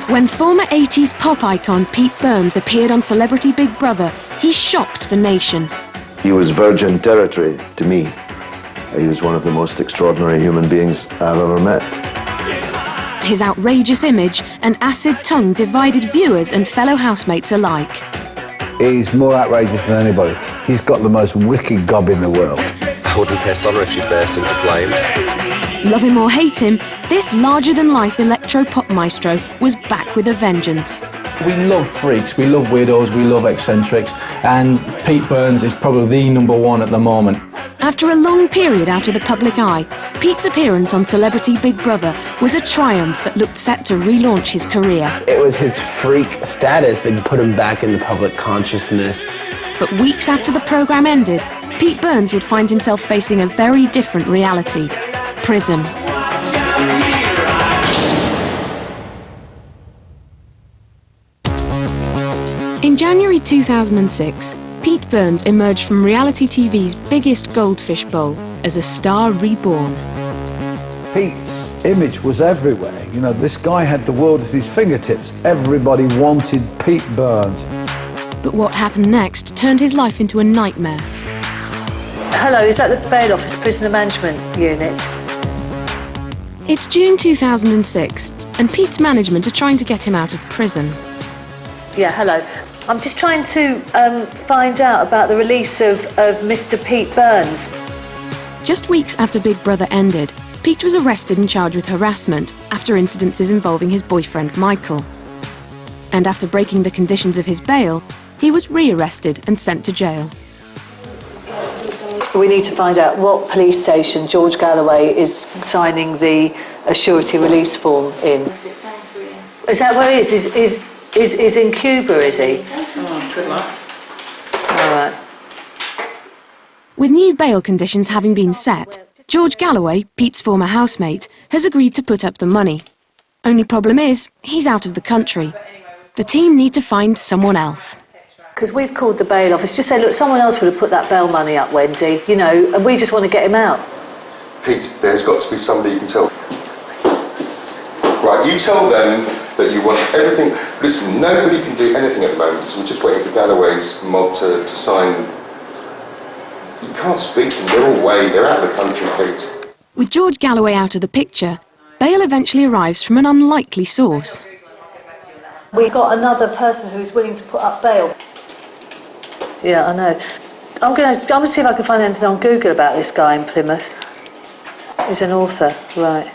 When former 80s pop icon Pete Burns appeared on Celebrity Big Brother, he shocked the nation. He was virgin territory to me. He was one of the most extraordinary human beings I've ever met. His outrageous image and acid tongue divided viewers and fellow housemates alike. He's more outrageous than anybody. He's got the most wicked gob in the world. I wouldn't piss on her if she burst into flames. Love him or hate him, this larger-than-life electro-pop maestro was back with a vengeance. We love freaks, we love weirdos, we love eccentrics, and Pete Burns is probably the number one at the moment. After a long period out of the public eye, Pete's appearance on Celebrity Big Brother was a triumph that looked set to relaunch his career. It was his freak status that put him back in the public consciousness. But weeks after the programme ended, Pete Burns would find himself facing a very different reality: prison. In January 2006, Pete Burns emerged from reality TV's biggest goldfish bowl as a star reborn. Pete's image was everywhere. You know, this guy had the world at his fingertips. Everybody wanted Pete Burns. But what happened next turned his life into a nightmare. Hello, is that the bail office prisoner management unit? It's June 2006, and Pete's management are trying to get him out of prison. Yeah, hello. I'm just trying to find out about the release of Mr. Pete Burns. Just weeks after Big Brother ended, Pete was arrested and charged with harassment after incidences involving his boyfriend Michael. And after breaking the conditions of his bail, he was re-arrested and sent to jail. We need to find out what police station George Galloway is signing the surety release form in. Is that where he is? Is in Cuba, is he? Oh, good luck. All right. With new bail conditions having been set, George Galloway, Pete's former housemate, has agreed to put up the money. Only problem is, he's out of the country. The team need to find someone else. Because we've called the bail office, just say, look, someone else would have put that bail money up, Wendy, you know, and we just want to get him out. Pete, there's got to be somebody you can tell. Right, you tell them that you want everything. Listen, nobody can do anything at the moment because we're just waiting for Galloway's mob to sign. You can't speak to them, they're away, they're out of the country, Pete. With George Galloway out of the picture, bail eventually arrives from an unlikely source. We got another person who's willing to put up bail. Yeah, I know. I'm gonna see if I can find anything on Google about this guy in Plymouth. He's an author, right.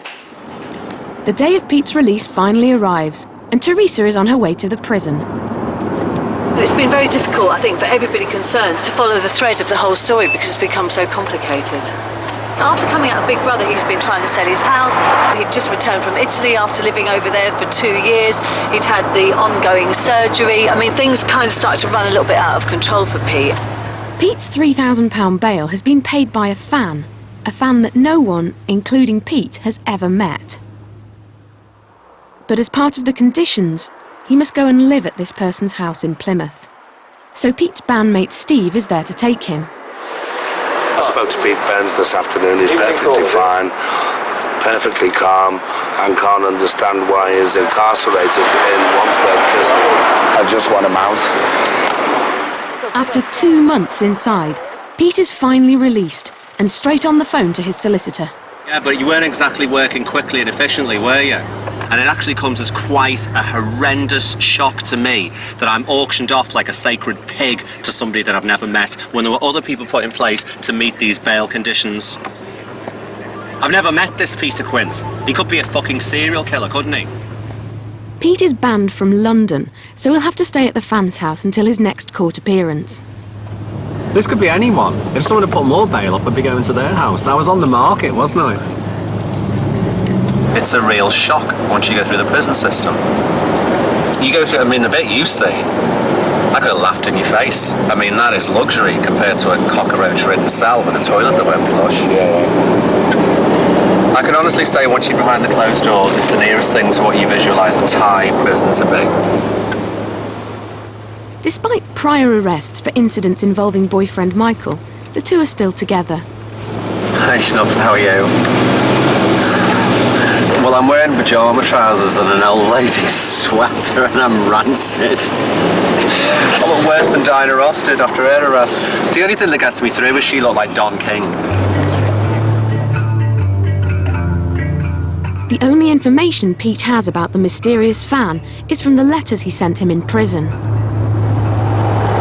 The day of Pete's release finally arrives, and Teresa is on her way to the prison. It's been very difficult, I think, for everybody concerned to follow the thread of the whole story because it's become so complicated. After coming out of Big Brother, he's been trying to sell his house. He'd just returned from Italy after living over there for 2 years. He'd had the ongoing surgery. I mean, things kind of started to run a little bit out of control for Pete. Pete's £3,000 bail has been paid by a fan that no one, including Pete, has ever met. But as part of the conditions, he must go and live at this person's house in Plymouth. So Pete's bandmate Steve is there to take him. I spoke to Pete Burns this afternoon. He's perfectly fine, perfectly calm, and can't understand why he's incarcerated in Wandsworth prison. I just want him out. After 2 months inside, Pete is finally released and straight on the phone to his solicitor. Yeah, but you weren't exactly working quickly and efficiently, were you? And it actually comes as quite a horrendous shock to me that I'm auctioned off like a sacred pig to somebody that I've never met when there were other people put in place to meet these bail conditions. I've never met this Peter Quint. He could be a fucking serial killer, couldn't he? Pete is banned from London, so he'll have to stay at the fan's house until his next court appearance. This could be anyone. If someone had put more bail up, I'd be going to their house. I was on the market, wasn't I? It's a real shock once you go through the prison system. You go through, I mean, the bit you see, I could have laughed in your face. I mean, that is luxury compared to a cockroach-ridden cell with a toilet that went flush. Yeah. I can honestly say once you're behind the closed doors, it's the nearest thing to what you visualise a Thai prison to be. Despite prior arrests for incidents involving boyfriend Michael, the two are still together. Hey, Schnubs, how are you? Well, I'm wearing pyjama trousers and an old lady's sweater and I'm rancid. I look worse than Dinah Ross did after her arrest. The only thing that gets me through is she looked like Don King. The only information Pete has about the mysterious fan is from the letters he sent him in prison.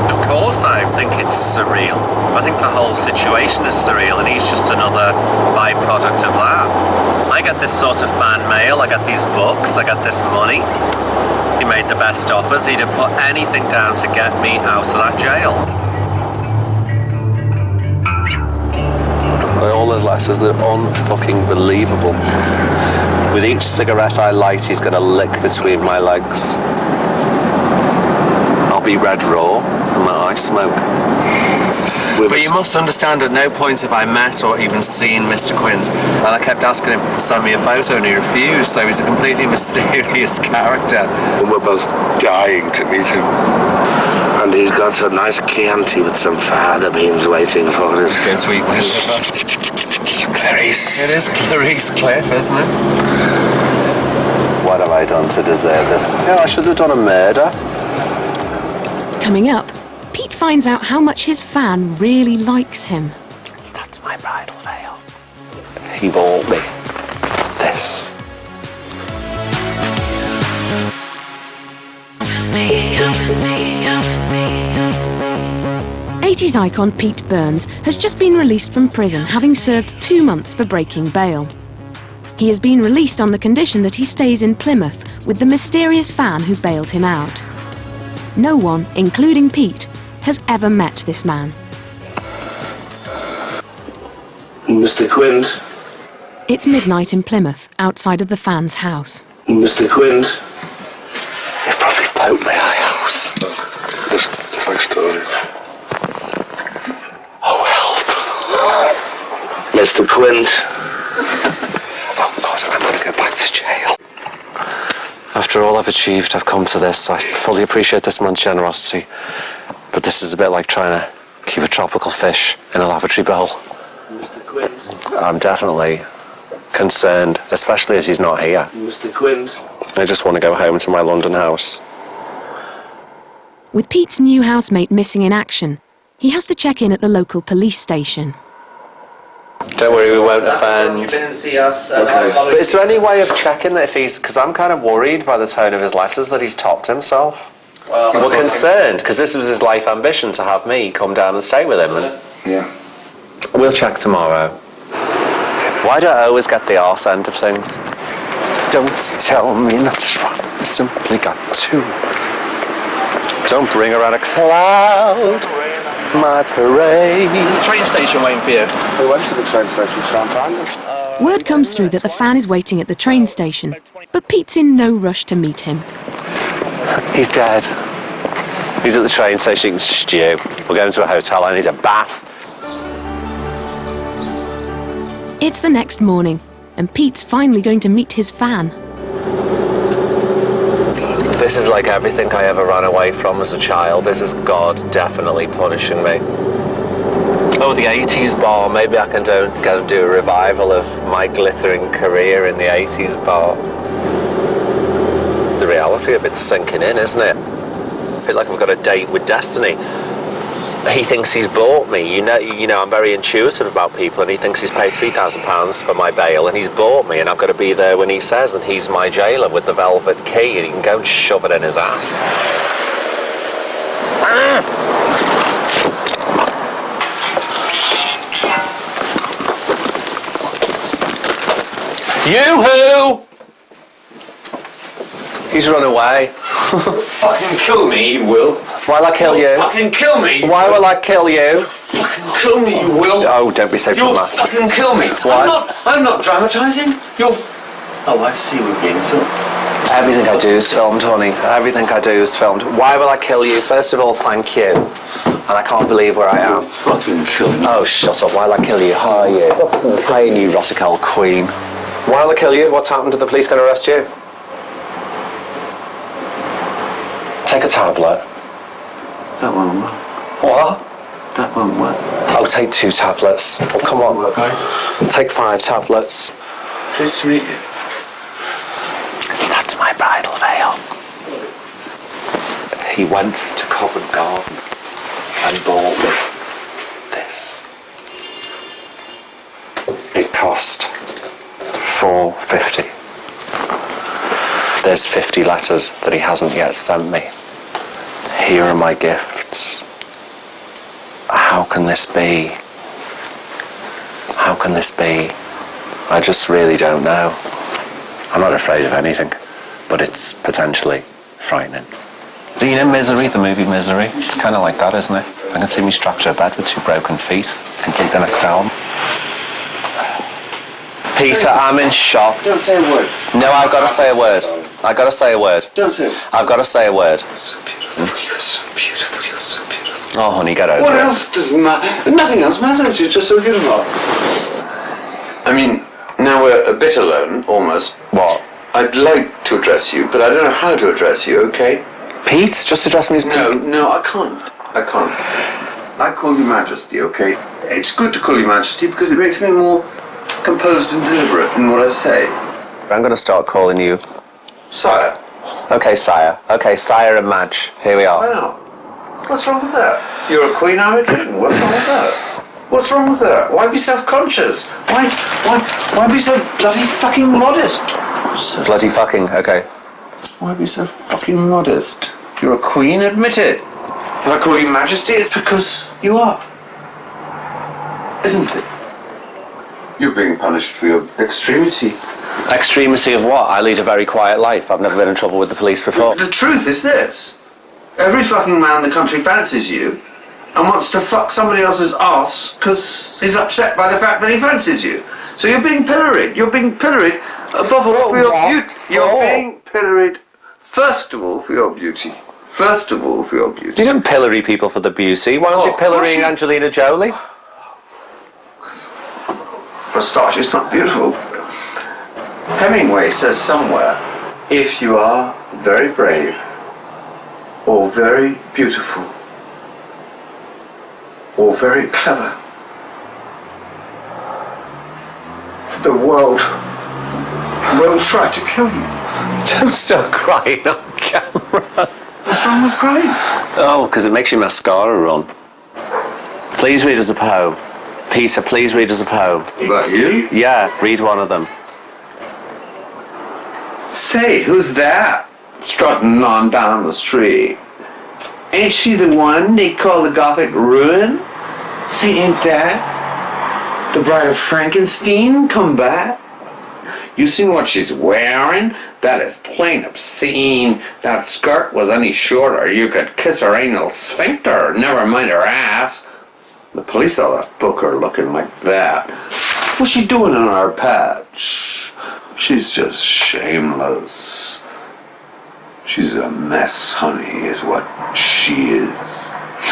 Of course I think it's surreal. I think the whole situation is surreal and he's just another byproduct of that. I get this sort of fan mail, I get these books, I get this money. He made the best offers, he'd have put anything down to get me out of that jail. All those letters, they're unfucking believable. With each cigarette I light, he's gonna lick between my legs. I'll be red raw from that I smoke. But you must understand, at no point have I met or even seen Mr. Quint. And I kept asking him to send me a photo and he refused, so he's a completely mysterious character. And we're both dying to meet him. And he's got a nice Chianti with some fava beans waiting for us. Go to eat my liver. Clarice. It is Clarice Cliff, isn't it? What have I done to deserve this? No, I should have done a murder. Coming up, Pete finds out how much his fan really likes him. That's my bridal veil. He bought me this. 80s icon Pete Burns has just been released from prison, having served 2 months for breaking bail. He has been released on the condition that he stays in Plymouth with the mysterious fan who bailed him out. No one, including Pete, has ever met this man. Mr. Quint. It's midnight in Plymouth, outside of the fan's house. Mr. Quint. You've probably poked my eye house. This like story. Oh, help. Mr. Quint. Oh, God, I'm going to go back to jail. After all I've achieved, I've come to this. I fully appreciate this man's generosity. But this is a bit like trying to keep a tropical fish in a lavatory bowl. Mr. Quint. I'm definitely concerned, especially as he's not here. Mr. Quint. I just want to go home to my London house. With Pete's new housemate missing in action, he has to check in at the local police station. Don't worry, we won't offend. You didn't see us. Okay. But is there any way of checking that if he's... Because I'm kind of worried by the tone of his letters that he's topped himself. Well, we're concerned, because this was his life ambition to have me come down and stay with him. And yeah. we'll check tomorrow. Why do I always get the arse end of things? Don't tell me not to run. I simply got to. Don't bring around a cloud, my parade. Train station waiting for you. We went to the train station, Sam Flanders. Word comes through that the fan is waiting at the train station, but Pete's in no rush to meet him. He's dead. He's at the train station eating stew. We're going to a hotel, I need a bath. It's the next morning, and Pete's finally going to meet his fan. This is like everything I ever ran away from as a child. This is God definitely punishing me. Oh, the 80s bar. Maybe I can go do a revival of my glittering career in the 80s bar. The reality of it's sinking in, isn't it? I feel like I've got a date with destiny. He thinks he's bought me. You know, I'm very intuitive about people, and he thinks he's paid £3,000 for my bail, and he's bought me, and I've got to be there when he says, and he's my jailer with the velvet key, and he can go and shove it in his ass. Yoo-hoo! He's run away. Fucking kill me, you will. Why'll I kill you? Fucking kill me. Why will I kill you? Fucking kill me, you will. Oh, don't be so You'll dramatic. fucking kill me. Why? I'm not dramatising. You're... Oh, I see we're being filmed. Everything I do is filmed, honey. Everything I do is filmed. Why will I kill you? First of all, thank you. And I can't believe where I am. Fucking kill me. Oh, shut up. Why'll I kill you? Hi, you. Hi, you neurotic old queen. Why'll I kill you? What's happened? Are the police going to arrest you? Take a tablet. That won't work. What? That won't work. Oh, take 2 tablets. Oh, come on. Okay. Take 5 tablets. Pleased to meet you. He went to Covent Garden and bought me this. It cost £4.50. There's 50 letters that he hasn't yet sent me. Here are my gifts. How can this be? How can this be? I just really don't know. I'm not afraid of anything, but it's potentially frightening. Do you know Misery, the movie Misery? It's kind of like that, isn't it? I can see me strapped to a bed with 2 broken feet. Complete the next album. Peter, I'm in shock. Don't say a word. No, I've got to say a word. I've got to say a word. Don't say it. I've got to say a word. You're so beautiful. You're so beautiful. You're so beautiful. Oh, honey, get over What it. else does matter? Nothing else matters. You're just so beautiful. I mean, now we're a bit alone, almost. What? I'd like to address you, but I don't know how to address you, okay? Pete? Just address me as Pete? No, I can't. I can't. I call you Majesty, okay? It's good to call you Majesty because it makes me more composed and deliberate in what I say. I'm going to start calling you... Sire. Okay, Sire. Okay, Sire and Madge. Here we I are. know. What's wrong with that? You're a queen, I'm a king. What's wrong with that? What's wrong with that? Why be self-conscious? Why be so bloody fucking modest? Bloody fucking, okay. Why be so fucking modest? You're a queen, admit it. If I call you Majesty, it's because you are. Isn't it? You're being punished for your extremity. Extremity of what? I lead a very quiet life. I've never been in trouble with the police before. The truth is this. Every fucking man in the country fancies you and wants to fuck somebody else's ass because he's upset by the fact that he fancies you. So you're being pilloried. You're being pilloried above all for your beauty. You're being pilloried first of all for your beauty. First of all for your beauty. You don't pillory people for the beauty. Why aren't they pillorying Angelina Jolie? For a start, she's not beautiful. Hemingway says somewhere, if you are very brave or very beautiful or very clever, the world will try to kill you. Don't start crying on camera. What's wrong with crying? Oh, because it makes your mascara run. Please read us a poem. Peter, please read us a poem. About you? Yeah, read one of them. Say, who's that? Strutting on down the street. Ain't she the one they call the Gothic ruin? Say, ain't that the Bride of Frankenstein come back? You seen what she's wearing? That is plain obscene. That skirt was any shorter, you could kiss her anal sphincter, never mind her ass. The police ought to book her looking like that. What's she doing in our patch? She's just shameless. She's a mess, honey, is what she is.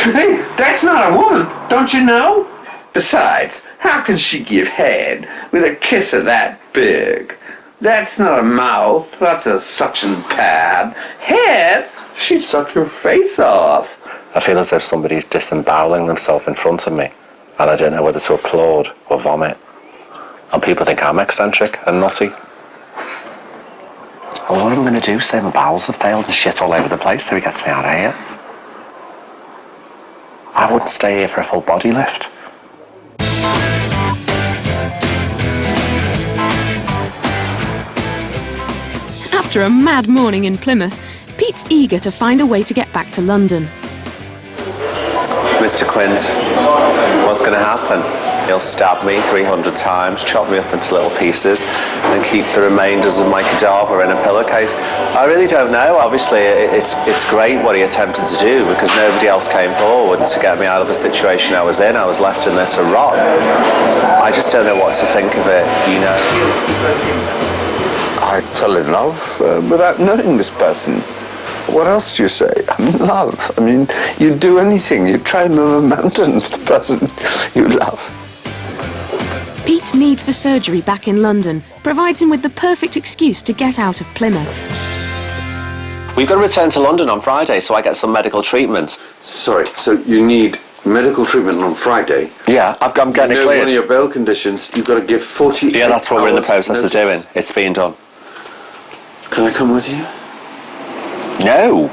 Hey, that's not a woman, don't you know? Besides, how can she give head with a kiss of that big? That's not a mouth, that's a suction pad. Head? She'd suck your face off. I feel as if somebody's disemboweling themselves in front of me, and I don't know whether to applaud or vomit. And people think I'm eccentric and nutty. Well, what am I going to do? Say my bowels have failed and shit all over the place so he gets me out of here? I wouldn't stay here for a full body lift. After a mad morning in Plymouth, Pete's eager to find a way to get back to London. Mr. Quint, what's going to happen? He'll stab me 300 times, chop me up into little pieces, and keep the remainders of my cadaver in a pillowcase. I really don't know. Obviously, it's great what he attempted to do because nobody else came forward to get me out of the situation I was in. I was left in there to rot. I just don't know what to think of it, you know. I fell in love without knowing this person. What else do you say? I'm in love. I mean, you'd do anything. You'd try and move a mountain with the person you love. Pete's need for surgery back in London provides him with the perfect excuse to get out of Plymouth. We've got to return to London on Friday so I get some medical treatment. Sorry, so you need medical treatment on Friday? Yeah, I'm getting it cleared. One of your bail conditions, you've got to give 48 hours. Yeah, that's what we're in the process notice. of doing. It's being done. Can I come with you? No.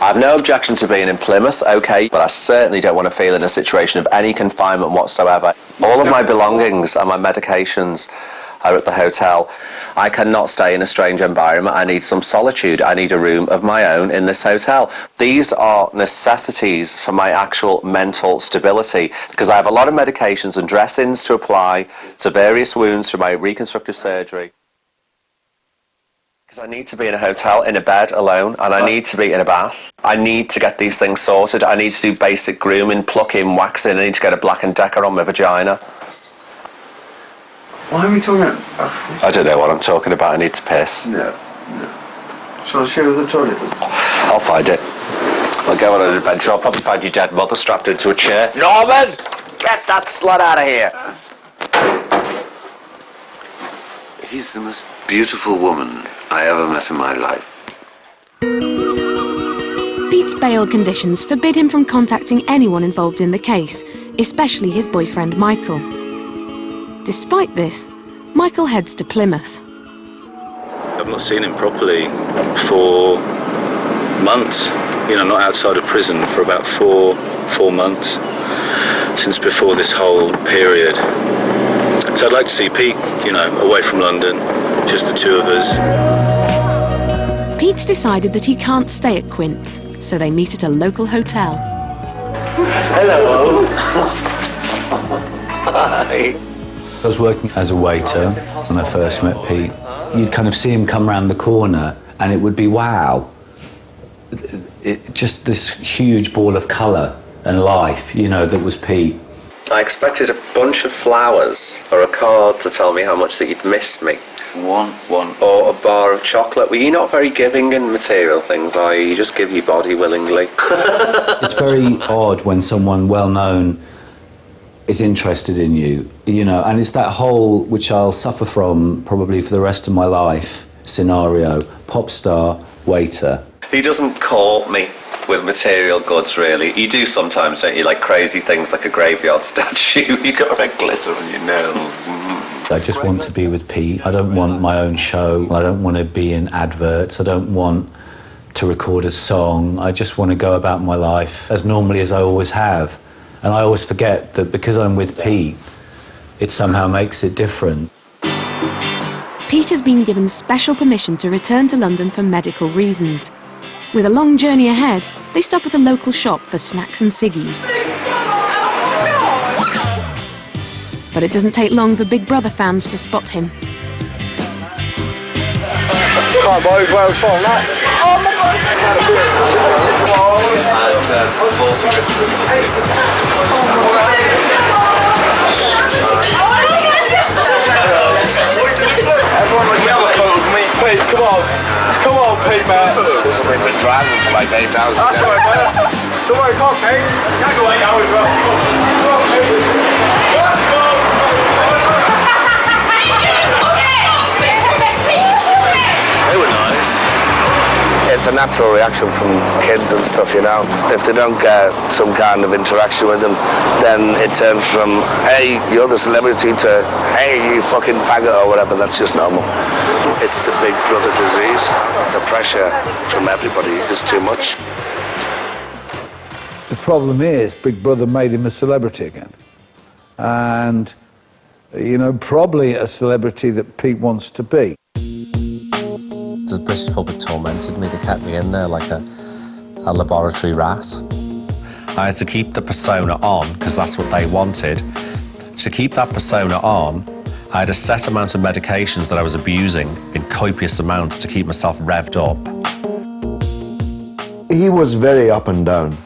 I have no objection to being in Plymouth, okay, but I certainly don't want to feel in a situation of any confinement whatsoever. All of my belongings and my medications are at the hotel. I cannot stay in a strange environment. I need some solitude. I need a room of my own in this hotel. These are necessities for my actual mental stability, because I have a lot of medications and dressings to apply to various wounds through my reconstructive surgery. Because I need to be in a hotel, in a bed, alone, and I need to be in a bath. I need to get these things sorted. I need to do basic grooming, plucking, waxing. I need to get a Black & Decker on my vagina. Why are we talking about... I don't know what I'm talking about. I need to piss. No. Shall I show you the toilet? I'll find it. I'll go on an adventure. I'll probably find your dead mother strapped into a chair. Norman! Get that slut out of here! He's the most beautiful woman I ever met in my life. Pete's bail conditions forbid him from contacting anyone involved in the case, especially his boyfriend Michael. Despite this, Michael heads to Plymouth. I've not seen him properly for months. You know, not outside of prison for about four months, since before this whole period. So I'd like to see Pete, you know, away from London, just the two of us. Pete's decided that he can't stay at Quint's, so they meet at a local hotel. Hello. Hi. I was working as a waiter when I first met Pete. You'd kind of see him come round the corner and it would be wow. Just this huge ball of colour and life, you know, that was Pete. I expected a bunch of flowers or a card to tell me how much that you'd missed me. One. Or a bar of chocolate. Were you not very giving in material things, are you? You just give your body willingly. It's very odd when someone well-known is interested in you, you know, and it's that whole, which I'll suffer from probably for the rest of my life, scenario, pop star, waiter. He doesn't court me with material goods, really. You do sometimes, don't you? Like crazy things like a graveyard statue. You got red glitter on your nails. I just want to be with Pete. I don't want my own show. I don't want to be in adverts. I don't want to record a song. I just want to go about my life as normally as I always have. And I always forget that because I'm with Pete, it somehow makes it different. Pete has been given special permission to return to London for medical reasons. With a long journey ahead, they stop at a local shop for snacks and ciggies. But it doesn't take long for Big Brother fans to spot him. Come on, boys, well done, that. Everyone was yelling at me. Pete, come on, Pete, mate. We've been driving for like 8 hours. That's right, mate. Don't worry, come on, Pete. Can't go 8 hours, bro. Come on, Pete. Let's go. They were nice. It's a natural reaction from kids and stuff, you know. If they don't get some kind of interaction with them, then it turns from, hey, you're the celebrity, to, hey, you fucking faggot, or whatever. That's just normal. It's the Big Brother disease. The pressure from everybody is too much. The problem is Big Brother made him a celebrity again. And, you know, probably a celebrity that Pete wants to be. The British public tormented me. They kept me in there like a laboratory rat. I had to keep the persona on because that's what they wanted. To keep that persona on, I had a set amount of medications that I was abusing in copious amounts to keep myself revved up. He was very up and down.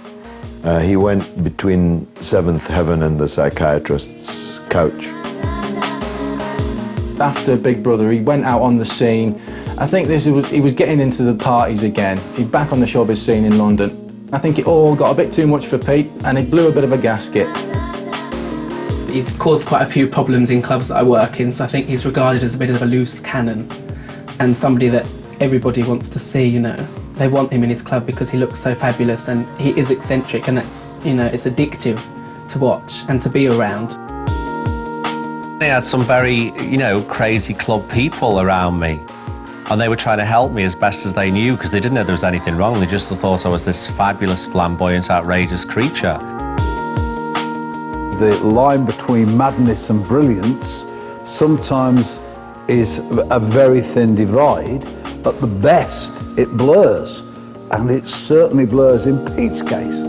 He went between seventh heaven and the psychiatrist's couch. After Big Brother, he went out on the scene. I think he was getting into the parties again. He's back on the showbiz scene in London. I think it all got a bit too much for Pete, and he blew a bit of a gasket. He's caused quite a few problems in clubs that I work in, so I think he's regarded as a bit of a loose cannon and somebody that everybody wants to see, you know. They want him in his club because he looks so fabulous and he is eccentric, and that's, you know, it's addictive to watch and to be around. They had some very, you know, crazy club people around me. And they were trying to help me as best as they knew, because they didn't know there was anything wrong. They just thought I was this fabulous, flamboyant, outrageous creature. The line between madness and brilliance sometimes is a very thin divide. At the best, it blurs. And it certainly blurs in Pete's case.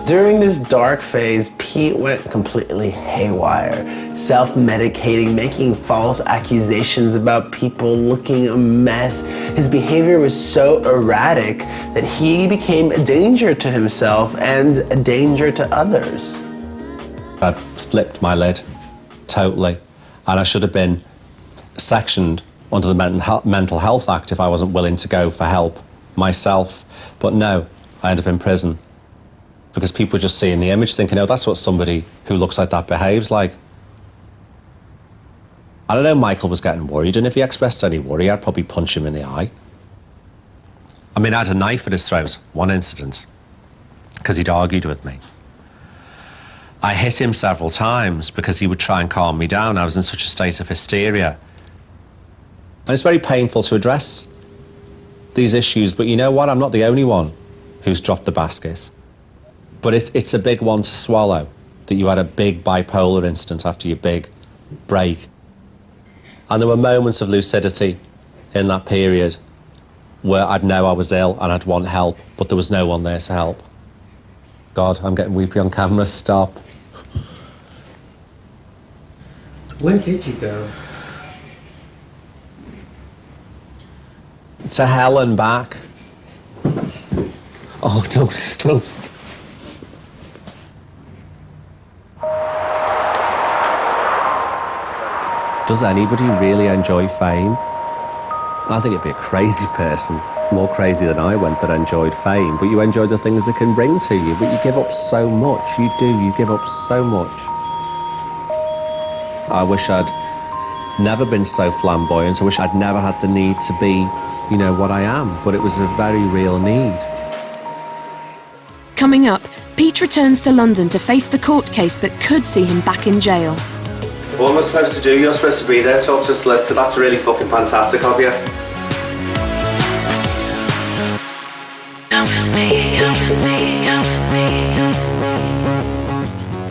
During this dark phase, Pete went completely haywire, self-medicating, making false accusations about people, looking a mess. His behavior was so erratic that he became a danger to himself and a danger to others. I flipped my lid, totally, and I should have been sectioned under the Mental Health Act if I wasn't willing to go for help myself. But no, I ended up in prison because people were just seeing the image thinking, oh, that's what somebody who looks like that behaves like. I don't know, Michael was getting worried, and if he expressed any worry, I'd probably punch him in the eye. I mean, I had a knife at his throat, one incident, because he'd argued with me. I hit him several times because he would try and calm me down. I was in such a state of hysteria. And it's very painful to address these issues, but you know what? I'm not the only one who's dropped the basket. But it's a big one to swallow, that you had a big bipolar incident after your big break. And there were moments of lucidity in that period where I'd know I was ill and I'd want help, but there was no one there to help. God, I'm getting weepy on camera, stop. When did you go? To hell and back. Oh, don't. Does anybody really enjoy fame? I think it'd be a crazy person, more crazy than I went, that enjoyed fame, but you enjoy the things it can bring to you, but you give up so much, you give up so much. I wish I'd never been so flamboyant. I wish I'd never had the need to be, you know, what I am, but it was a very real need. Coming up, Pete returns to London to face the court case that could see him back in jail. What am I supposed to do? You're supposed to be there, talk to us, Lister. That's really fucking fantastic of you.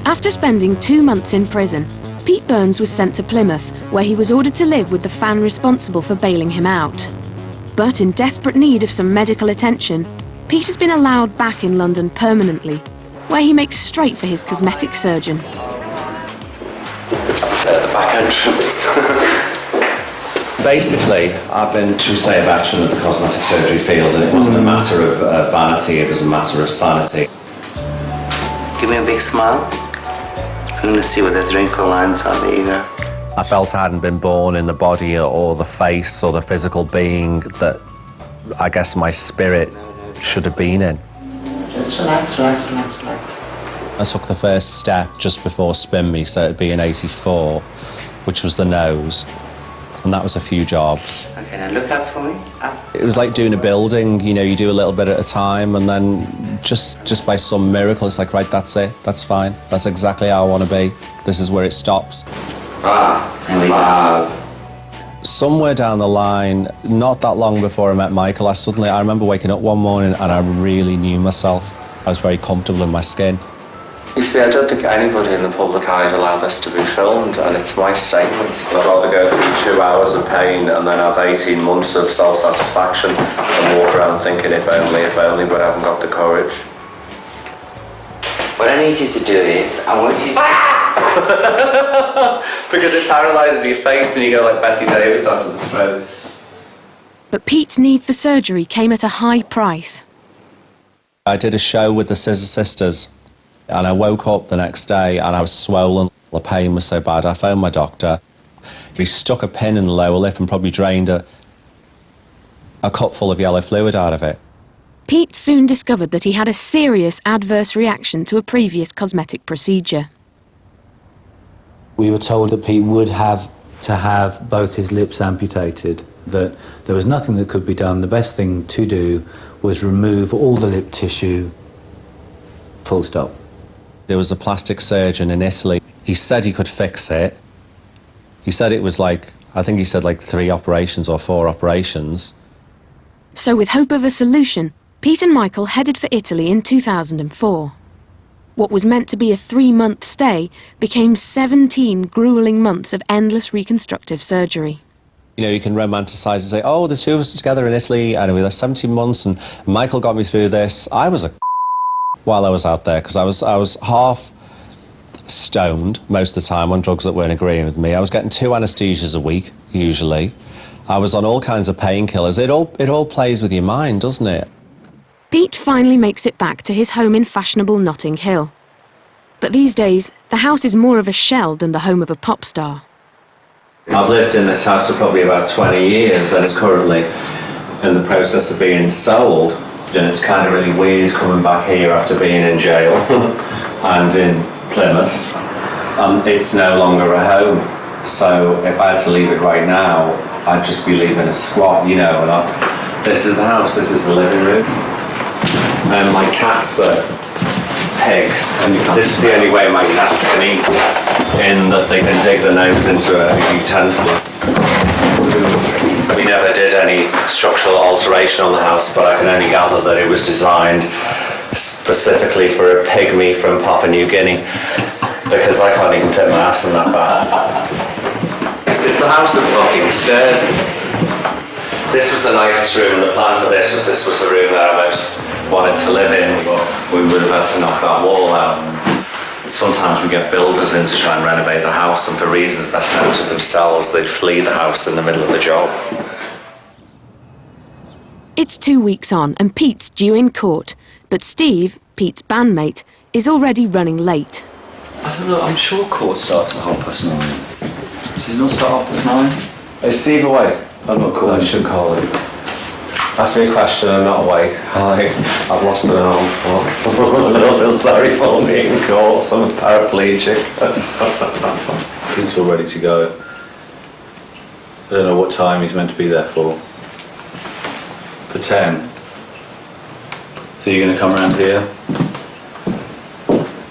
After spending 2 months in prison, Pete Burns was sent to Plymouth, where he was ordered to live with the fan responsible for bailing him out. But in desperate need of some medical attention, Pete has been allowed back in London permanently, where he makes straight for his cosmetic surgeon. I prefer the back entrance. Basically, I've been true state of action of the cosmetic surgery field, and it wasn't a matter of vanity, it was a matter of sanity. Give me a big smile. I'm gonna see what those wrinkle lines are. There you go. I felt I hadn't been born in the body or the face or the physical being that I guess my spirit should have been in. Just relax. I took the first step just before Spin Me, so it'd be in '84, which was the nose, and that was a few jobs. Okay, now look up for me. Up. It was like doing a building, you know, you do a little bit at a time, and then just by some miracle, it's like, right, that's it, that's fine, that's exactly how I want to be. This is where it stops. Somewhere down the line, not that long before I met Michael, I remember waking up one morning and I really knew myself. I was very comfortable in my skin. You see, I don't think anybody in the public eye would allow this to be filmed, and it's my statement. I'd rather go through 2 hours of pain and then have 18 months of self-satisfaction and walk around thinking, if only, but I haven't got the courage. What I need you to do is, I want you to... Because it paralyses your face and you go like Betty Davis after the stroke. But Pete's need for surgery came at a high price. I did a show with the Scissor Sisters, and I woke up the next day and I was swollen. The pain was so bad, I phoned my doctor. He stuck a pin in the lower lip and probably drained a cup full of yellow fluid out of it. Pete soon discovered that he had a serious adverse reaction to a previous cosmetic procedure. We were told that Pete would have to have both his lips amputated, that there was nothing that could be done. The best thing to do was remove all the lip tissue, full stop. There was a plastic surgeon in Italy. He said he could fix it. He said it was like I think he said like 3 operations or 4 operations. So with hope of a solution, Pete and Michael headed for Italy in 2004. What was meant to be a 3-month stay became 17 grueling months of endless reconstructive surgery. You know, you can romanticize and say, oh, the two of us together in Italy, and we were 17 months, and Michael got me through this. I was a while I was out there, because I was half stoned most of the time on drugs that weren't agreeing with me. I was getting 2 anaesthesias a week, usually. I was on all kinds of painkillers. It all plays with your mind, doesn't it? Pete finally makes it back to his home in fashionable Notting Hill. But these days, the house is more of a shell than the home of a pop star. I've lived in this house for probably about 20 years and it's currently in the process of being sold. And it's kind of really weird coming back here after being in jail and in Plymouth. It's no longer a home. So if I had to leave it right now, I'd just be leaving a squat, you know. And this is the house, this is the living room. And my cats are pigs. And this is the only way my cats can eat, in that they can dig their nose into a utensil. We never did any structural alteration on the house, but I can only gather that it was designed specifically for a pygmy from Papua New Guinea, because I can't even fit my ass in that bag. It's the house of fucking stairs. This was the nicest room. The plan for this was the room that I most wanted to live in, but we would have had to knock that wall out. Sometimes we get builders in to try and renovate the house, and for reasons best known to themselves, they'd flee the house in the middle of the job. It's 2 weeks on and Pete's due in court, but Steve, Pete's bandmate, is already running late. I don't know, I'm sure court starts at 9:30. Does it not start at 9:30? Is Steve awake? I'm not calling. I should call him. Ask me a question, I'm not awake. I've lost an arm. I don't feel sorry for me in court, I'm paraplegic. Pete's all ready to go. I don't know what time he's meant to be there for. For 10. So you're going to come around here?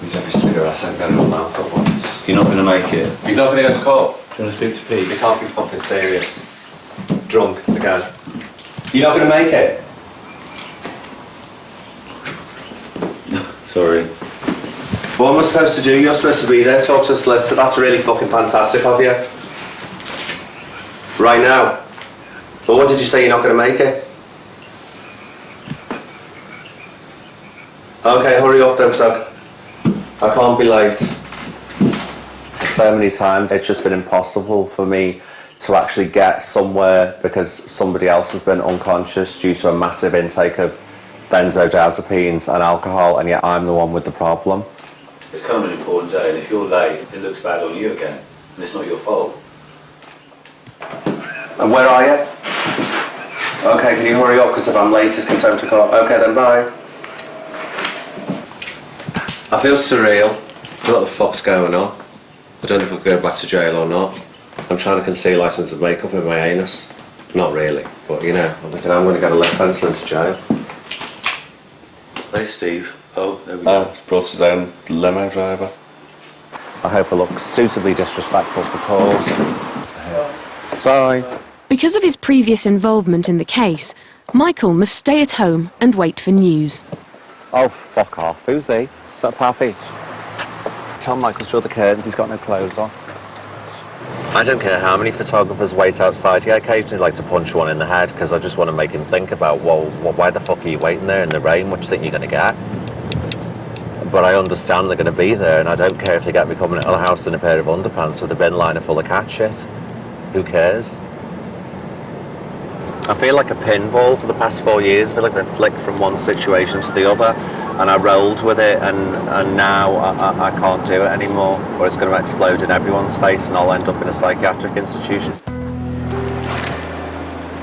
He's every cigarette I'm getting in my mouth at once. You're not going to make it? He's not going to go to court. Do you want to speak to Pete? You can't be fucking serious. Drunk again. You're not going to make it? Sorry. What am I supposed to do? You're supposed to be there, talk to us, Lester. That's really fucking fantastic of you. Right now. But what did you say, you're not going to make it? Okay, hurry up then, Doug. I can't be late. So many times it's just been impossible for me to actually get somewhere because somebody else has been unconscious due to a massive intake of benzodiazepines and alcohol, and yet I'm the one with the problem. It's kind of an important day, and if you're late, it looks bad on you again, and it's not your fault. And where are you? Okay, can you hurry up, because if I'm late it's contempt of court. Okay then, bye. I feel surreal. What the fuck's going on? I don't know if I'll go back to jail or not. I'm trying to conceal items of makeup in my anus. Not really, but you know, I'm thinking I'm going to get a lead pencil into jail. Hey, Steve. Oh, there we go. He's brought his own limo driver. I hope I look suitably disrespectful for cause. Bye. Because of his previous involvement in the case, Michael must stay at home and wait for news. Oh, fuck off. Who's he? Is that Pappy? Tell Michael to shut the curtains, he's got no clothes on. I don't care how many photographers wait outside. I occasionally like to punch one in the head because I just want to make him think about, well, why the fuck are you waiting there in the rain? What do you think you're going to get? But I understand they're going to be there, and I don't care if they get me coming out of the house in a pair of underpants with a bin liner full of cat shit. Who cares? I feel like a pinball for the past 4 years. I feel like I've been flicked from one situation to the other, and I rolled with it, and now I can't do it anymore, or it's going to explode in everyone's face and I'll end up in a psychiatric institution.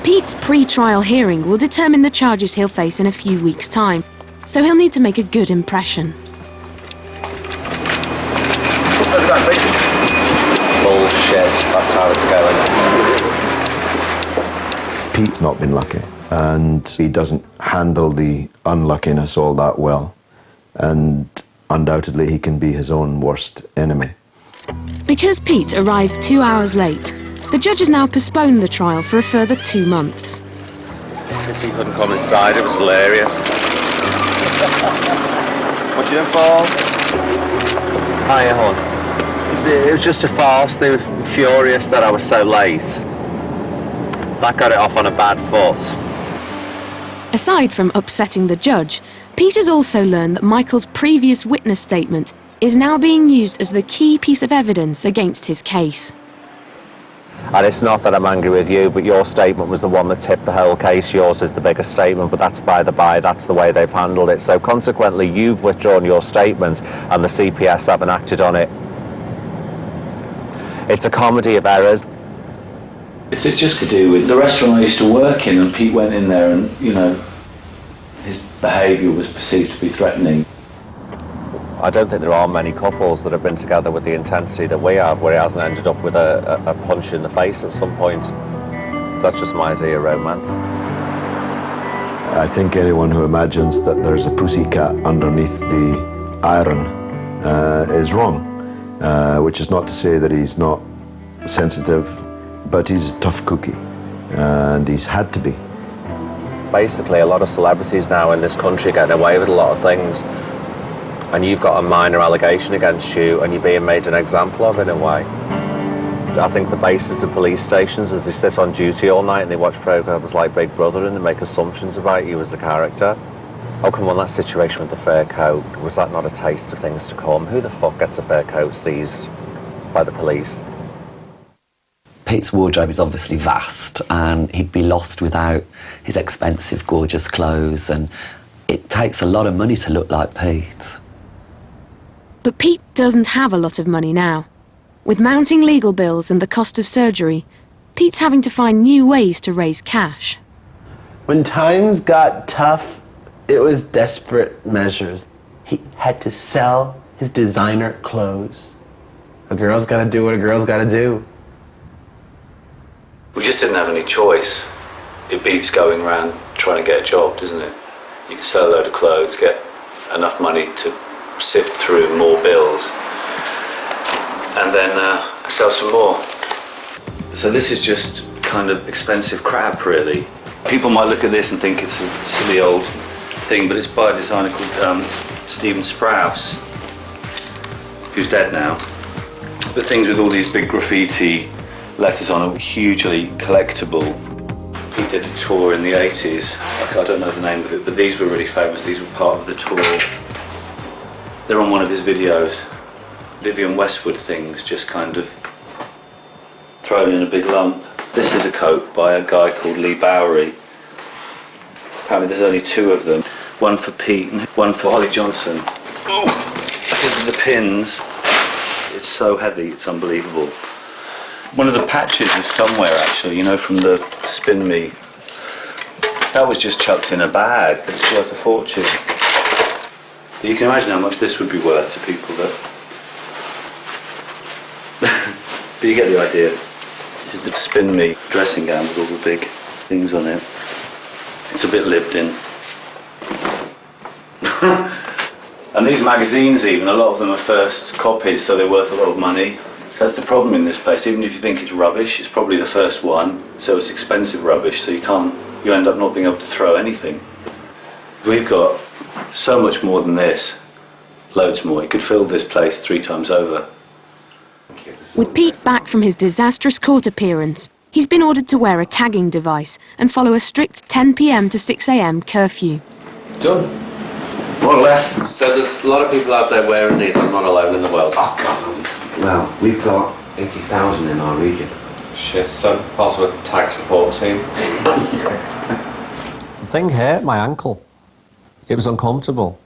Pete's pre-trial hearing will determine the charges he'll face in a few weeks' time, so he'll need to make a good impression. Bullshit, that's how it's going. Pete's not been lucky, and he doesn't handle the unluckiness all that well, and undoubtedly he can be his own worst enemy. Because Pete arrived 2 hours late, The judge has now postponed the trial for a further 2 months. Because he couldn't come inside, it was hilarious. What you doing, Paul? Hiya, hon. It was just a farce. They were furious that I was so late. That got it off on a bad foot. Aside from upsetting the judge, Pete has also learned that Michael's previous witness statement is now being used as the key piece of evidence against his case. And it's not that I'm angry with you, but your statement was the one that tipped the whole case. Yours is the biggest statement, but that's by the by. That's the way they've handled it. So consequently, you've withdrawn your statement and the CPS haven't acted on it. It's a comedy of errors. It's just to do with the restaurant I used to work in, and Pete went in there and, you know, his behaviour was perceived to be threatening. I don't think there are many couples that have been together with the intensity that we have, where he hasn't ended up with a punch in the face at some point. That's just my idea of romance. I think anyone who imagines that there's a pussycat underneath the iron is wrong, which is not to say that he's not sensitive, but he's a tough cookie, and he's had to be. Basically, a lot of celebrities now in this country are getting away with a lot of things, and you've got a minor allegation against you and you're being made an example of in a way. I think the basis of police stations is they sit on duty all night and they watch programmes like Big Brother and they make assumptions about you as a character. Oh, come on, that situation with the fur coat, was that not a taste of things to come? Who the fuck gets a fur coat seized by the police? Pete's wardrobe is obviously vast and he'd be lost without his expensive, gorgeous clothes, and it takes a lot of money to look like Pete. But Pete doesn't have a lot of money now. With mounting legal bills and the cost of surgery, Pete's having to find new ways to raise cash. When times got tough, it was desperate measures. He had to sell his designer clothes. A girl's gotta do what a girl's gotta do. We just didn't have any choice. It beats going around trying to get a job, doesn't it? You can sell a load of clothes, get enough money to sift through more bills, and then sell some more. So this is just kind of expensive crap, really. People might look at this and think it's a silly old thing, but it's by a designer called Stephen Sprouse, who's dead now. But things with all these big graffiti letters on are hugely collectible. He did a tour in the 80s. I don't know the name of it, but these were really famous. These were part of the tour. They're on one of his videos. Vivienne Westwood things, just kind of thrown in a big lump. This is a coat by a guy called Lee Bowery. Apparently there's only 2 of them. One for Pete and one for Holly Johnson. Because of the pins, it's so heavy, it's unbelievable. One of the patches is somewhere actually, you know, from the Spin Me. That was just chucked in a bag, but it's worth a fortune. But you can imagine how much this would be worth to people that... But you get the idea. This is the Spin Me dressing gown with all the big things on it. It's a bit lived in. And these magazines even, a lot of them are first copies, so they're worth a lot of money. So that's the problem in this place. Even if you think it's rubbish, it's probably the first one, so it's expensive rubbish, so you end up not being able to throw anything. We've got so much more than this. Loads more. You could fill this place 3 times over. With Pete back from his disastrous court appearance, he's been ordered to wear a tagging device and follow a strict 10 p.m. to 6 a.m. curfew. Done. More or less. So there's a lot of people out there wearing these. I'm not alone in the world. Oh, God. Well, we've got 80,000 in our region. Shit, so part of a tag support team. The thing hurt my ankle. It was uncomfortable.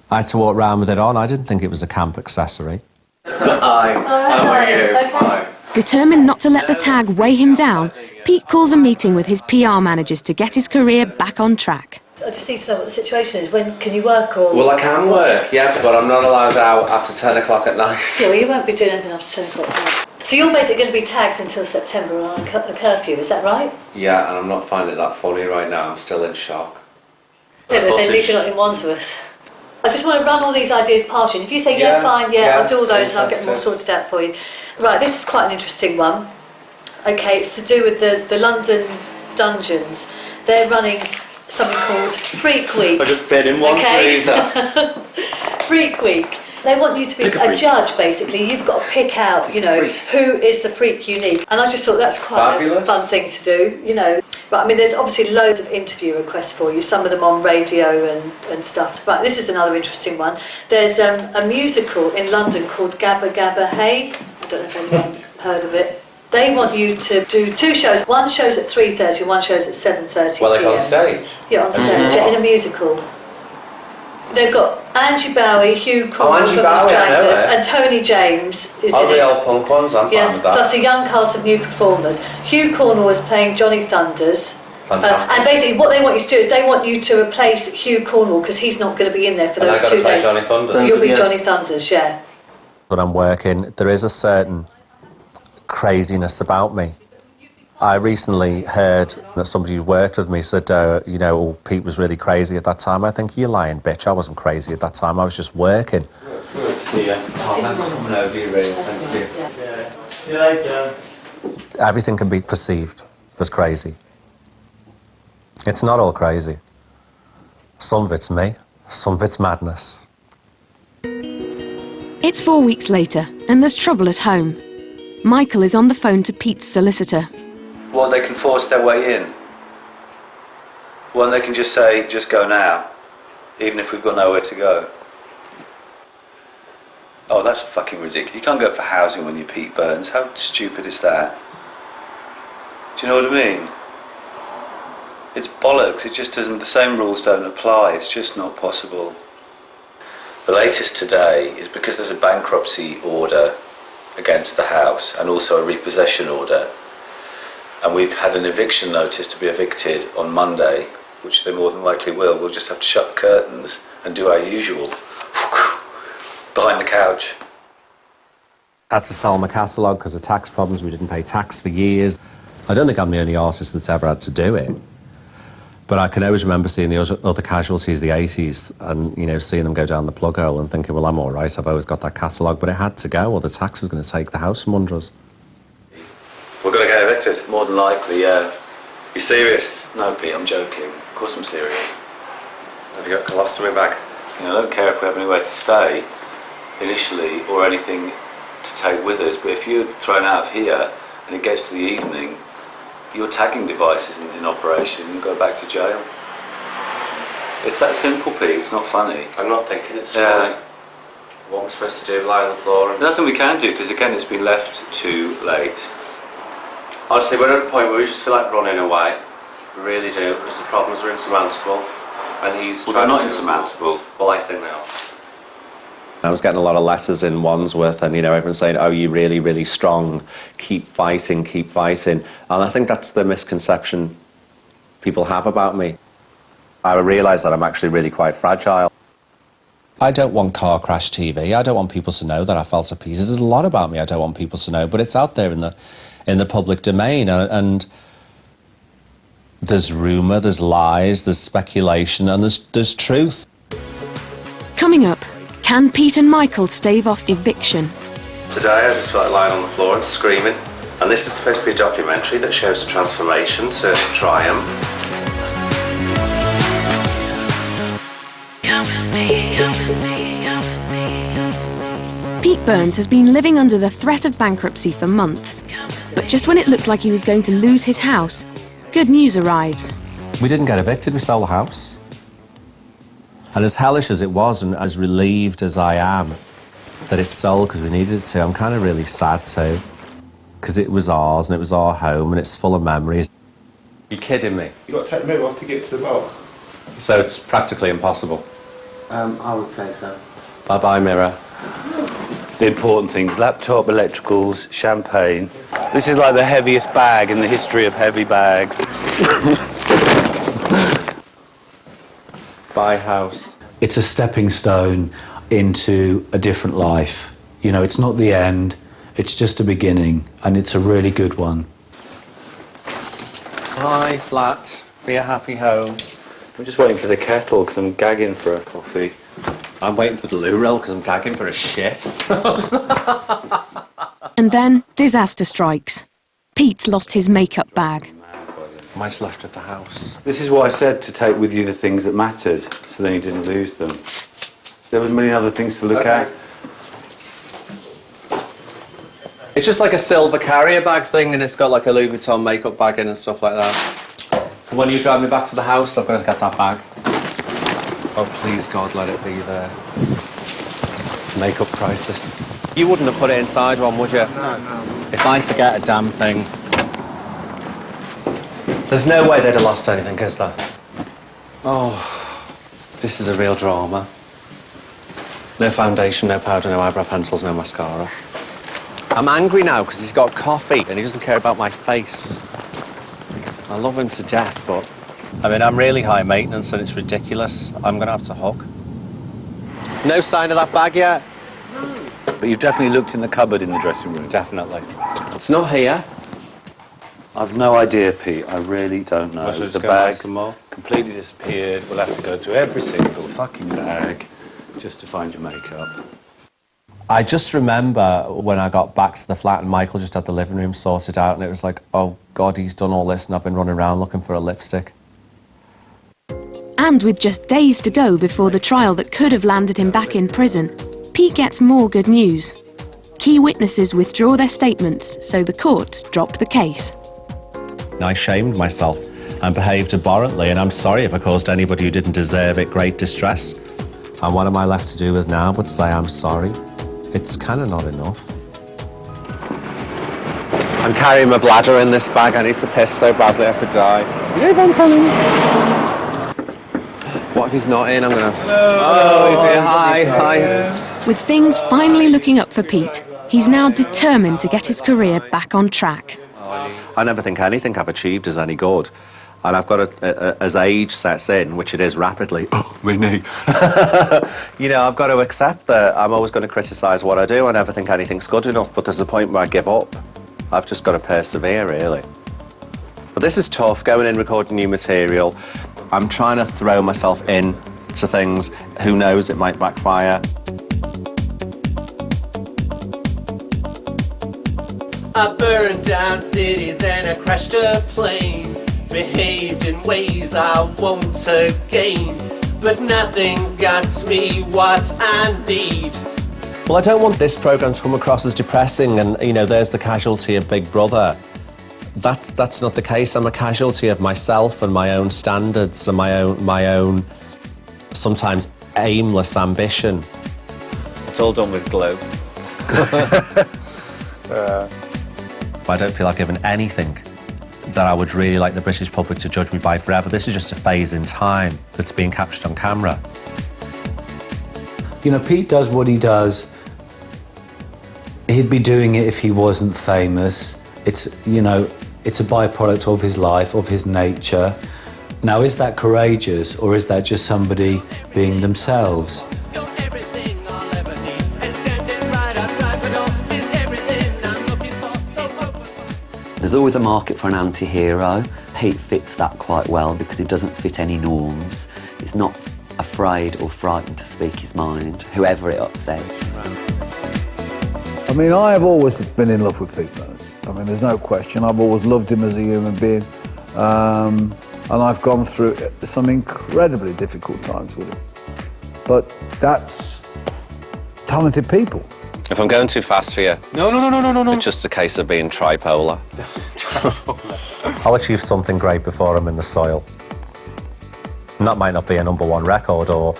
I had to walk around with it on. I didn't think it was a camp accessory. Hi, how are you? Hi. Determined not to let the tag weigh him down, Pete calls a meeting with his PR managers to get his career back on track. I just need to know what the situation is. When can you work or...? Well, I can work, yeah, but I'm not allowed out after 10 o'clock at night. Yeah, well, you won't be doing anything after 10 o'clock at night. So you're basically going to be tagged until September on a curfew, is that right? Yeah, and I'm not finding that funny right now. I'm still in shock. Yeah, but at least you're not in Wandsworth. I just want to run all these ideas past you. And if you say, yeah, fine, I'll do all those and I'll get them all sorted out for you. Right, this is quite an interesting one. Okay, it's to do with the London dungeons. They're running something called Freak Week. I just bed in one, okay? please. Freak Week. They want you to be a judge, basically. You've got to pick out, you know, who is the freak you need. And I just thought that's quite a fun thing to do, you know. But I mean, there's obviously loads of interview requests for you, some of them on radio and stuff. But this is another interesting one. There's a musical in London called Gabba Gabba Hey. I don't know if anyone's heard of it. They want you to do 2 shows. One show's at 3:30 and one show's at 7:30 Well, like PM. on stage? Yeah, on stage, in a musical. They've got Angie Bowie, Hugh Cornwell from the Stranglers, and Tony James is in it. the old punk ones, I'm fine with that. Plus a young cast of new performers. Hugh Cornwell is playing Johnny Thunders. Fantastic. And basically what they want you to do is they want you to replace Hugh Cornwell because he's not going to be in there for those 2 days. Johnny Thunders. You'll be Johnny Thunders, yeah. When I'm working, there is a certain craziness about me. I recently heard that somebody who worked with me said, you know, Pete was really crazy at that time. I think, you're lying, bitch. I wasn't crazy at that time. I was just working. Tom, thanks for coming over, you really. Thank you. Yeah. See you later. Everything can be perceived as crazy. It's not all crazy. Some of it's me, some of it's madness. It's 4 weeks later, and there's trouble at home. Michael is on the phone to Pete's solicitor. Well, they can force their way in. Well, they can just say, just go now, even if we've got nowhere to go. Oh, that's fucking ridiculous. You can't go for housing when you're Pete Burns. How stupid is that? Do you know what I mean? It's bollocks. It just doesn't, the same rules don't apply. It's just not possible. The latest today is because there's a bankruptcy order against the house and also a repossession order. And we've had an eviction notice to be evicted on Monday, which they more than likely will. We'll just have to shut the curtains and do our usual behind the couch. I had to sell my catalogue because of tax problems. We didn't pay tax for years. I don't think I'm the only artist that's ever had to do it. But I can always remember seeing the other casualties, the 80s, and, you know, seeing them go down the plug hole and thinking, well, I'm all right, I've always got that catalogue. But it had to go, or the tax was going to take the house from under us. We're going to get evicted, more than likely, yeah. You serious? No, Pete, I'm joking. Of course I'm serious. Have you got colostomy bag? You know, I don't care if we have anywhere to stay initially or anything to take with us, but if you're thrown out of here and it gets to the evening, your tagging device isn't in operation, you go back to jail. It's that simple, Pete, it's not funny. I'm not thinking it's funny. What we're supposed to do, lie on the floor? And... Nothing we can do, because again, it's been left too late. Honestly, we're at a point where we just feel like running away. We really do, because the problems are insurmountable. And he's well, they're not insurmountable. Well, I think they are. I was getting a lot of letters in Wandsworth and, you know, everyone saying, oh, you're really, really strong, keep fighting, keep fighting. And I think that's the misconception people have about me. I realise that I'm actually really quite fragile. I don't want car crash TV. I don't want people to know that I fell to pieces. There's a lot about me I don't want people to know, but it's out there in the public domain. And there's rumour, there's lies, there's speculation, and there's truth. Coming up, can Pete and Michael stave off eviction? Today I just felt like lying on the floor and screaming. And this is supposed to be a documentary that shows the transformation to triumph. Pete Burns has been living under the threat of bankruptcy for months. But just when it looked like he was going to lose his house, good news arrives. We didn't get evicted, we sold the house. And as hellish as it was, and as relieved as I am that it's sold because we needed it to, I'm kind of really sad too. Because it was ours, and it was our home, and it's full of memories. You're kidding me? You've got to take the mirror off to get to the boat. So it's practically impossible? I would say so. Bye-bye, mirror. The important things, laptop, electricals, champagne. This is like the heaviest bag in the history of heavy bags. Bye, house. It's a stepping stone into a different life. You know, it's not the end, it's just a beginning, and it's a really good one. Hi, flat. Be a happy home. I'm just waiting for the kettle because I'm gagging for a coffee. I'm waiting for the loo roll because I'm gagging for a shit. And then disaster strikes. Pete's lost his makeup bag. Mine's left at the house. This is why I said to take with you the things that mattered, so then you didn't lose them. There were a million other things to look at. It's just like a silver carrier bag thing, and it's got like a Louis Vuitton makeup bag in and stuff like that. When you drive me back to the house, I've got to get that bag. Oh, please, God, let it be there. Makeup crisis. You wouldn't have put it inside one, would you? No. If I forget a damn thing... There's no way they'd have lost anything, is there? Oh, this is a real drama. No foundation, no powder, no eyebrow pencils, no mascara. I'm angry now because he's got coffee and he doesn't care about my face. I love him to death, but... I mean, I'm really high maintenance and it's ridiculous. I'm going to have to hug. No sign of that bag yet? No. But you've definitely looked in the cupboard in the dressing room? Definitely. It's not here. I've no idea, Pete. I really don't know. The bag completely disappeared. We'll have to go through every single fucking bag just to find your makeup. I just remember when I got back to the flat and Michael just had the living room sorted out and it was like, oh God, he's done all this and I've been running around looking for a lipstick. And with just days to go before the trial that could have landed him back in prison, Pete gets more good news. Key witnesses withdraw their statements, so the courts drop the case. I shamed myself and behaved abhorrently, and I'm sorry if I caused anybody who didn't deserve it great distress. And what am I left to do with now but say I'm sorry? It's kind of not enough. I'm carrying my bladder in this bag. I need to piss so badly I could die. Is everyone coming? What if he's not in? I'm gonna... Oh, he's here. Hi, hi. With things finally looking up for Pete, he's now determined to get his career back on track. I never think anything I've achieved is any good. And I've got to, as age sets in, which it is rapidly, oh, my knee. You know, I've got to accept that I'm always going to criticise what I do. I never think anything's good enough, but there's a point where I give up. I've just got to persevere, really. But this is tough, going in, recording new material. I'm trying to throw myself in to things. Who knows, it might backfire. I burned down cities and I crashed a plane. Behaved in ways I won't again. But nothing got me what I need. Well, I don't want this programme to come across as depressing and, you know, there's the casualty of Big Brother. That's not the case. I'm a casualty of myself and my own standards and my own sometimes aimless ambition. It's all done with glow. I don't feel I've given anything that I would really like the British public to judge me by forever. This is just a phase in time that's being captured on camera. You know, Pete does what he does. He'd be doing it if he wasn't famous. It's, you know, it's a byproduct of his life, of his nature. Now, is that courageous or is that just somebody being themselves? There's always a market for an anti-hero. Pete fits that quite well because he doesn't fit any norms. He's not afraid or frightened to speak his mind, whoever it upsets. I mean, I have always been in love with Pete Burns. I mean, there's no question. I've always loved him as a human being. And I've gone through some incredibly difficult times with him. But that's talented people. If I'm going too fast for you... No. It's just a case of being tripolar. I'll achieve something great before I'm in the soil. And that might not be a #1 record or,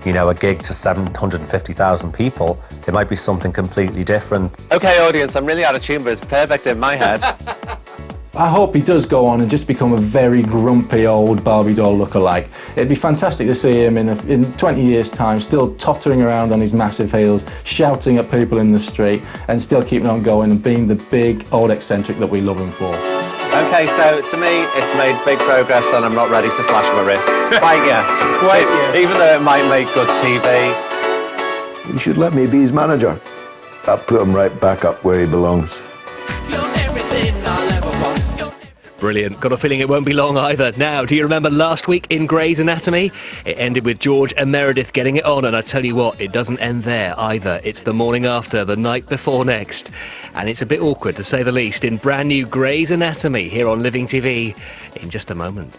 you know, a gig to 750,000 people. It might be something completely different. OK, audience, I'm really out of tune, but it's perfect in my head. I hope he does go on and just become a very grumpy old Barbie doll lookalike. It'd be fantastic to see him in 20 years' time, still tottering around on his massive heels, shouting at people in the street, and still keeping on going and being the big old eccentric that we love him for. OK, so to me, it's made big progress and I'm not ready to slash my wrists. Quite yet. Quite yet. Even though it might make good TV. You should let me be his manager. I'll put him right back up where he belongs. Brilliant. Got a feeling it won't be long either. Now, do you remember last week in Grey's Anatomy? It ended with George and Meredith getting it on, and I tell you what, it doesn't end there either. It's the morning after, the night before next. And it's a bit awkward, to say the least, in brand new Grey's Anatomy here on Living TV in just a moment.